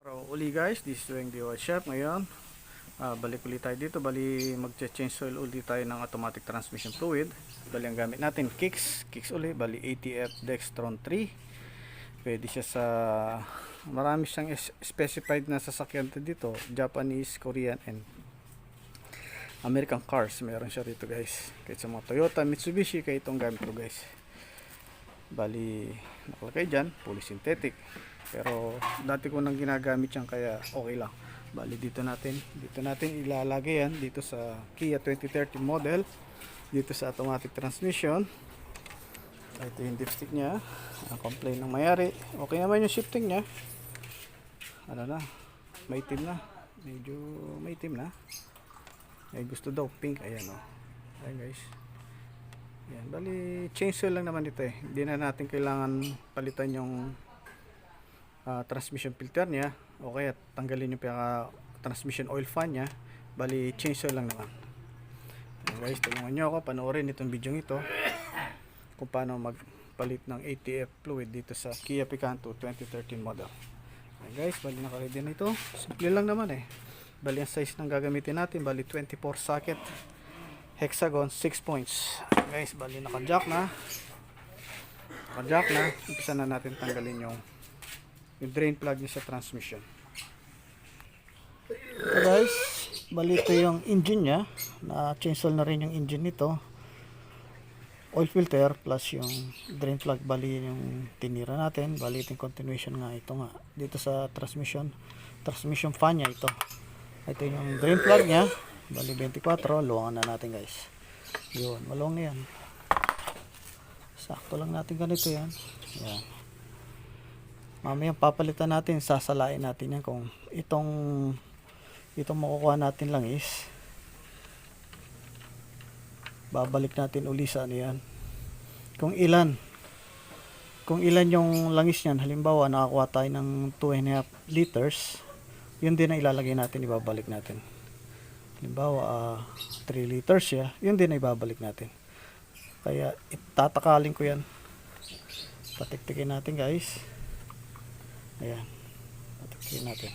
Uli guys, this is Weng DIY Chef. Ngayon, balik ulit tayo dito. Bali mag-change oil ulit tayo ng automatic transmission fluid. Bali ang gamit natin kicks uli. Bali ATF Dextron 3. Pwede siya sa marami siyang specified na sasakyan dito, Japanese, Korean and American cars. Meron siya dito guys. Kahit sa mga Toyota, Mitsubishi, kaya itong gamit ko guys. Bali nakalagay dyan, fully synthetic. Pero dati ko nang ginagamit yan kaya okay lang. Bali dito natin ilalagay yan dito sa Kia 2030 model, dito sa automatic transmission. Ito yung dipstick nya. Ang complaint ng mayari, okay naman yung shifting nya. Ano na, maitim na, medyo maitim na. May gusto daw pink. Ayan o, ayan guys. Ayan, bali change oil lang naman ito eh. Hindi na natin kailangan palitan yung transmission filter niya, okay, at tanggalin yung transmission oil fan niya. Bali change oil lang naman. Ayan guys, tulungan nyo ako panoorin itong video ito kung paano magpalit ng ATF fluid dito sa Kia Picanto 2013 model. Ayan guys, bali naka-ready na ito. Simple lang naman eh. Bali ang size ng gagamitin natin, bali 24 socket hexagon 6 points. Ayan guys, bali naka-jack na. Umpisa na natin tanggalin yung drain plug niya sa transmission. So guys, bali ito yung engine nya. Na change oil na rin yung engine nito. Oil filter plus yung drain plug, bali yung tinira natin. Bali itong continuation nga ito nga. Dito sa transmission fan nya ito. Ito yung drain plug nya. Bali 24, luwangan na natin guys. Yun, maluwang na yan. Sakto lang natin ganito yan. Yan. Mamaya papalitan natin, sasalain natin yan kung itong makukuha natin lang is babalik natin uli sa ano yan. Kung ilan yung langis niyan, halimbawa nakakuha tayo ng 2.5 liters, yun din na ilalagay natin, ibabalik natin. Halimbawa 3 liters siya, yun din na ibabalik natin. Kaya itatakalin ko yan. Patiktikin natin guys. Ayan, patiktikin natin.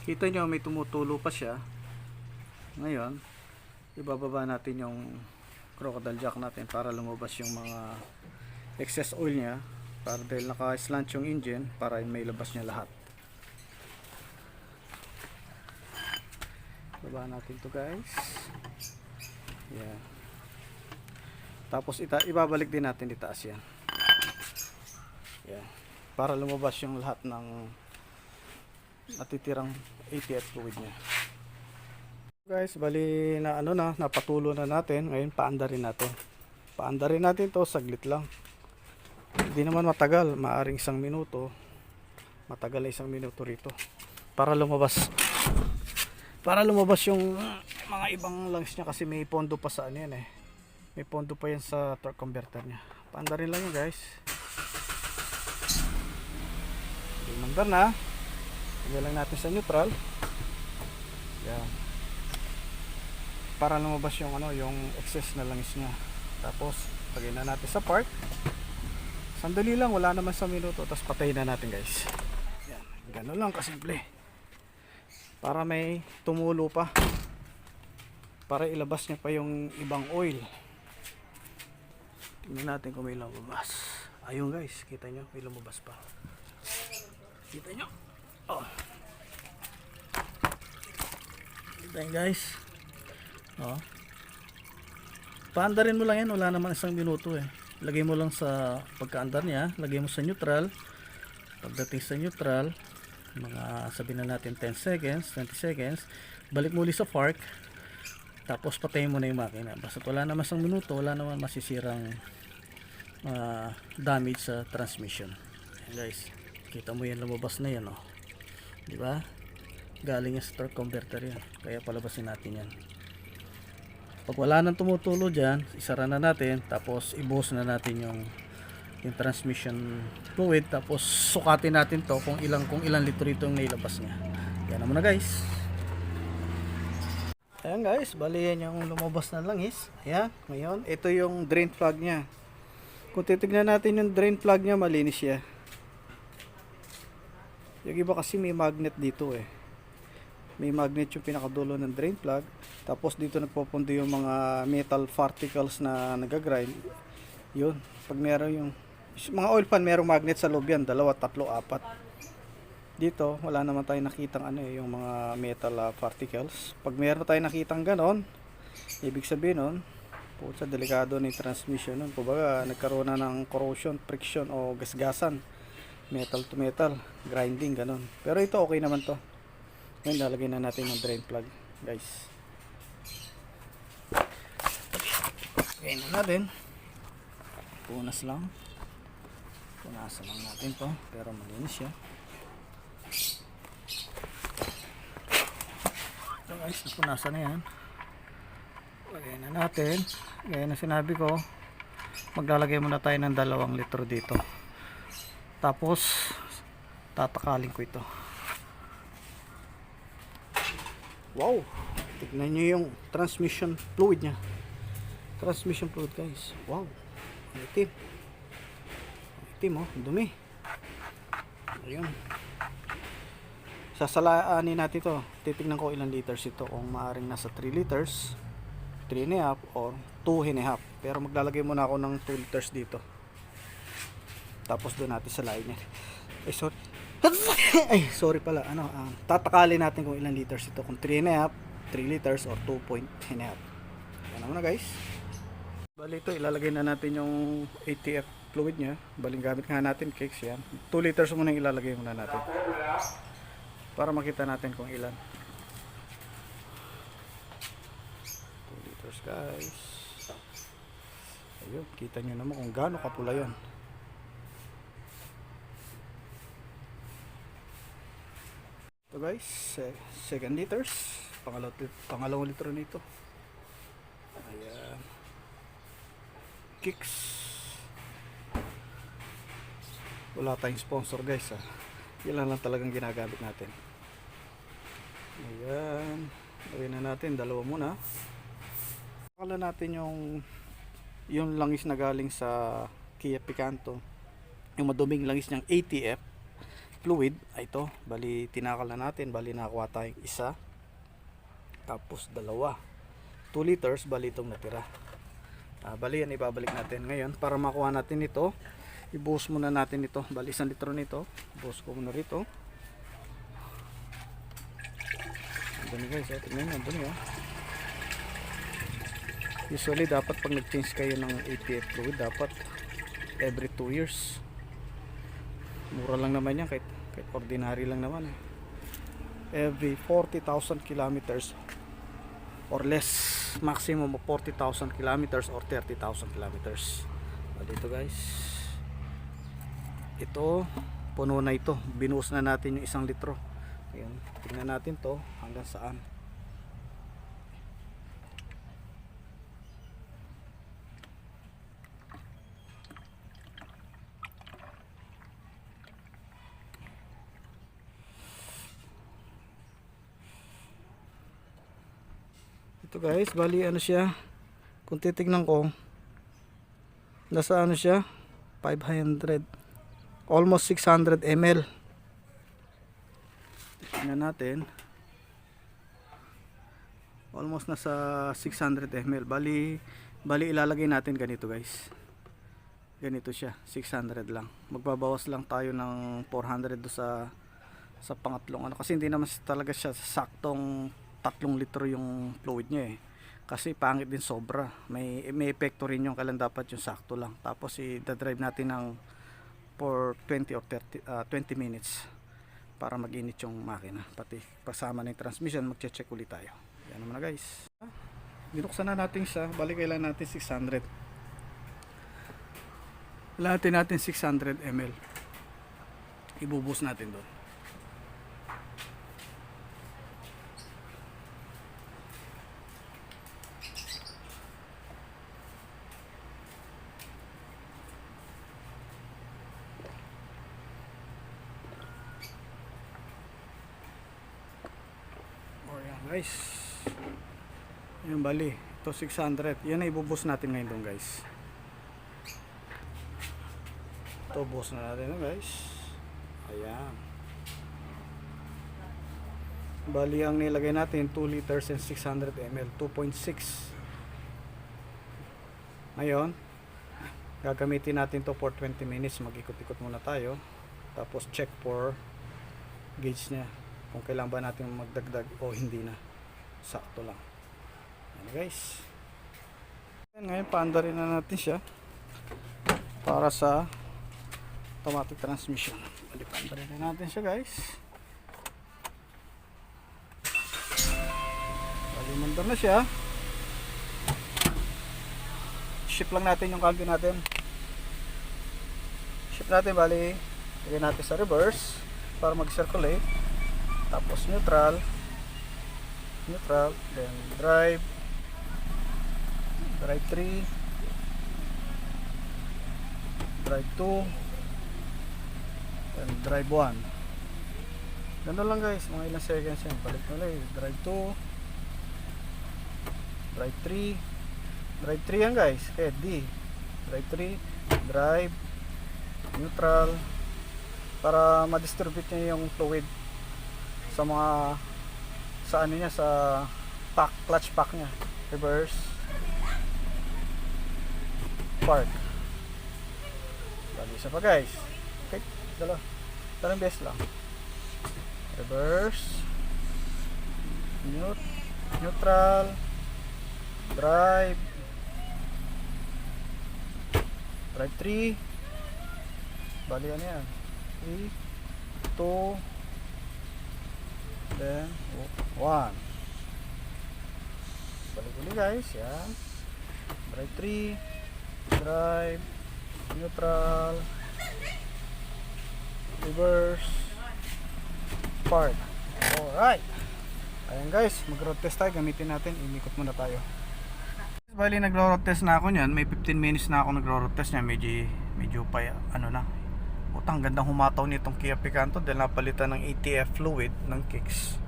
Kita nyo may tumutulo pa siya. Ngayon ibababa natin yung crocodile jack natin para lumabas yung mga excess oil nya, para dahil naka-slant yung engine, para may labas niya lahat. Baba natin to guys. Ayan. Tapos ibabalik din natin itaas yan. Yan. Para lumabas yung lahat ng natitirang ATF fluid niya. Guys, bali na napatulo na natin. Ngayon paandarin natin. Paandarin natin to saglit lang. Hindi naman matagal, maaring 1 minuto. Matagal na 1 minuto rito. Para lumabas yung mga ibang lungs niya, kasi may pondo pa sa ano yan eh. May pondo pa yan sa torque converter niya. Paandarin lang yun guys. Remember na, lagyan lang natin sa neutral. Yan. Para lumabas yung yung excess na langis niya. Tapos lagyan na natin sa park. Sandali lang, wala naman sa minuto. Tapos patayin na natin guys. Yan. Ganun lang kasimple. Para may tumulo pa. Para ilabas niya pa yung ibang oil. Tingnan natin kung may lumabas. Ayun guys, kita nyo, may lumabas pa. Kita nyo? Oh. Kita nyo guys. Oh. Paandarin mo lang yan, wala naman 1 minuto eh. Lagay mo lang sa pagkaandar niya, lagay mo sa neutral. Pagdating sa neutral, mga sabihin na natin 10 seconds, 20 seconds, balik muli sa park. Tapos patayin mo na yung makina. Basta wala naman 1 minuto, wala naman masisirang damage sa transmission. Ayan guys, kita mo yan, lumabas na yan oh. Diba? Galing yan sa torque converter yan. Kaya palabasin natin yan. Pag wala nang tumutulo dyan, isara na natin. Tapos ibuhos na natin yung transmission fluid. Tapos sukatin natin to kung ilang litro itong nailabas niya. Yan naman na guys. Ayan guys, bali yan yung lumabas na langis. Ayan, ngayon, ito yung drain plug niya. Kung titignan natin yung drain plug niya, malinis siya. Yung iba kasi may magnet dito eh. May magnet yung pinakadulo ng drain plug. Tapos dito nagpupunto yung mga metal particles na nagagrind. Yun, pag meron yung mga oil pan, merong magnet sa loob yan. 2, 3, 4. Dito, wala naman tayong nakitang yung mga metal particles. Pag meron tayong nakitang ganon, ibig sabihin nun, pucha, delikado na yung transmission nun. Kumbaga, nagkaroon na ng corrosion, friction o gasgasan. Metal to metal, grinding, ganon. Pero ito, okay naman to. Ngayon, lalagay na natin yung drain plug, guys. Okay na natin. Punas lang. Punasan lang natin to, pero malinis siya. So guys, napunasan na yan. Lagay na natin. Gaya na sinabi ko, maglalagay muna tayo ng 2 litro dito. Tapos tatakalin ko ito. Wow, tignan nyo yung transmission fluid nya. Transmission fluid guys. Wow, itim. Itim oh, dumi. Ayun. Sasalaanin natin to. Titignan ko ilang liters ito. Kung maaaring nasa 3 liters, 3.5 or 2.5. Pero maglalagay muna ako ng 2 liters dito. Tapos doon natin salain niya. Ay sorry. Ay sorry pala. Tatakalin natin kung ilang liters ito. Kung 3.5, 3 liters or 2.5. Yan muna guys. Bali ito, ilalagay na natin yung ATF fluid nya. Baling gamit nga natin cakes yan. 2 liters muna yung ilalagay muna natin. Para makita natin kung ilan. 2 liters guys. Ayun, kita nyo naman kung gaano kapula yun. Ito guys, 2 liters. Pangalawang litro nito. Ayan. Kicks. Wala tayong sponsor guys ha. Yan lang talagang ginagamit natin. Ayan, gawin na natin 2 muna. Pakala natin yung langis na galing sa Kia Picanto, yung maduming langis niyang ATF fluid ay ito. Bali tinakal na natin, bali nakakuha tayong 1, tapos 2 liters, bali itong natira. Bali yan ibabalik natin ngayon para makuha natin ito. Ibuhos muna natin ito, bali 1 litro nito, ibuhos ko muna rito. Andun guys, tingnan nyo, andun yun. Usually dapat pag nag-change kayo ng ATF fluid, dapat every 2 years. Mura lang naman yan, kahit ordinary lang naman every 40,000 kilometers or less, maximum of 40,000 kilometers or 30,000 kilometers. Dito guys, ito puno na ito, binuhos na natin yung 1 litro. Ayun, tingnan natin to hanggang saan. Ito guys, bali ano siya, kung titignan ko, nasa ano siya, 500, almost 600 ml. Tingnan natin, almost nasa 600 ml. Bali ilalagay natin ganito guys, ganito siya, 600 lang. Magbabawas lang tayo ng 400 do sa pangatlong kasi hindi naman talaga siya saktong 3 litro yung fluid niya kasi pangit din sobra. May epekto rin yung kailan dapat yung sakto lang. Tapos i-drive natin ng for 20 or 20 minutes para mag-init yung makina, pati kasama ng transmission. Magche-check ulit tayo. Yan naman na guys. Binuksan na natin siya. Balik kailan natin 600. Kailangan natin 600 ml. Ibubus natin doon. Guys, Yung bali, ito 600. Yan ay ibubus natin ngayon doon guys. Ito bus na natin guys. Ayan. Bali ang nilagay natin 2 liters and 600 ml, 2.6. Ngayon, gagamitin natin to for 20 minutes. Mag-ikot-ikot muna tayo. Tapos check for gauge niya. Kung kailan ba natin magdagdag o hindi na. Sakto lang. Ayan guys. Ngayon, paanda rin na natin siya. Para sa automatic transmission. Bali, paanda rin na natin siya guys. Bali, mandar na siya. Shift lang natin yung cambio natin. Shift natin, bali lagyan natin sa reverse para mag-circulate. Tapos neutral, then drive 3, drive 2, then drive 1. Ganun lang guys, mga ilang seconds yan. Balik ulit, drive 2, drive 3, drive 3 yan guys, kaya D, drive 3, drive, neutral, para ma-distribute niya yung fluid sa mga, sa ano niya, sa pack, clutch pack niya. Reverse, park. Bali isa pa guys, okay, dalawang beses lang. Reverse, neutral, drive, drive 3, bali ano yan, 3, 2, then 1. Balik ulit guys, yan, drive 3, drive, neutral, reverse, park. Alright, ayan guys, mag-road test tayo. Gamitin natin, imikot muna tayo. Bali, nagro-road test na ako niyan. May 15 minutes na ako nagro-road test niyan. Medyo pa, ano na. Utang, gandang humataw nitong Kia Picanto dahil napalitan ng ATF fluid ng kicks.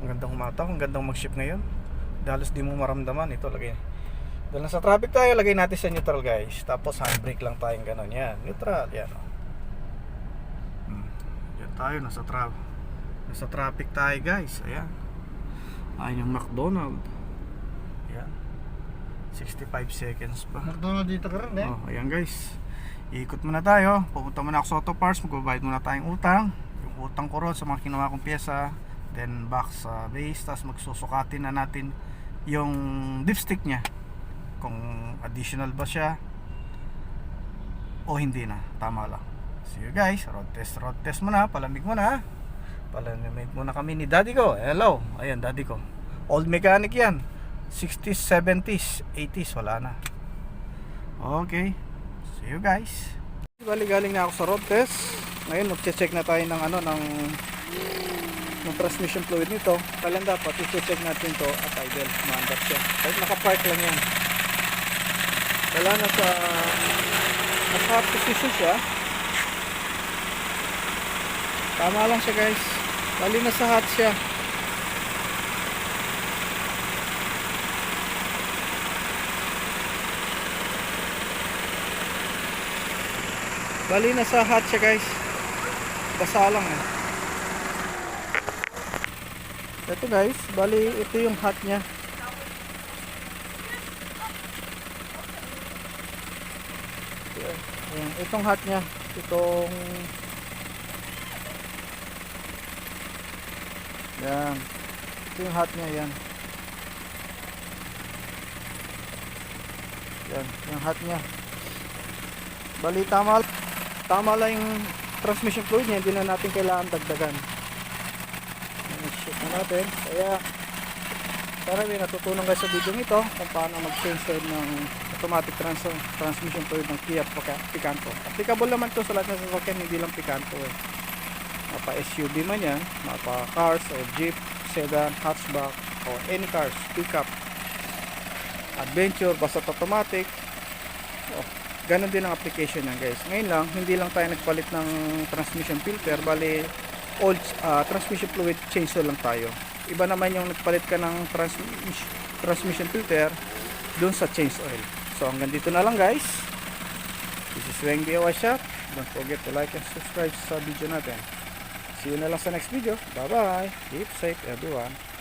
Ang gandang humataw, ang gandang mag-shift ngayon. Dalos di mo maramdaman. Ito, lagay. Dahil nasa traffic tayo, lagay natin sa neutral guys. Tapos handbrake lang tayong gano'n. Yan, neutral. Yan. Yan tayo, nasa traffic tayo guys. Ayan. Ayan yung McDonald. Ayan. 65 seconds pa. McDonald dito ka rin eh. Oh, ayan guys. Iikot muna tayo. Pupunta muna ako sa auto parts. Magbabayad muna tayong utang. Yung utang ko ron sa mga kinuha kong pyesa. Then back sa base. Tapos magsusukatin na natin yung dipstick nya. Kung additional ba siya o hindi na. Tama lang. See you guys. Road test muna. Palamig muna. Palamig muna kami ni daddy ko. Hello. Ayan daddy ko. Old mechanic yan. 60s, 70s, 80s, wala na. Okay. See you guys. Bali, galing na ako sa road test. Ngayon magche-check na tayo ng ano, ng transmission fluid nito. Kailan dapat i-check natin to at idle. Maandap siya. Kahit naka-park lang yan. Wala na sa hot position siya. Tama lang siya guys. Bali na sa hot siya. Bali na sa hot siya guys. Basa lang eh. Ito guys, bali ito yung hot niya. Itong hot niya, itong yan. Ito yung hot niya yan. Yan, yung hot niya. Bali tama lang yung transmission fluid niya, hindi na natin kailangan dagdagan. I-shift na natin. Kaya para may natutunan kayo sa video nito kung paano mag-change oil ng automatic transmission fluid ng Kia Picanto. Applicable naman to sa lahat ng sasakyan, hindi lang Picanto eh. Mapa SUV man yan, mapa cars o jeep, sedan, hatchback o any cars, pickup, adventure, basta automatic. Ganon din ang application yan guys. Ngayon lang, hindi lang tayo nagpalit ng transmission filter, bali old transmission fluid change lang tayo. Iba naman yung nagpalit ka ng transmission filter dun sa change oil. So hanggang dito na lang guys. This is Weng DIY Shop. Don't forget to like and subscribe sa video natin. See you na lang sa next video. Bye bye. Keep safe everyone.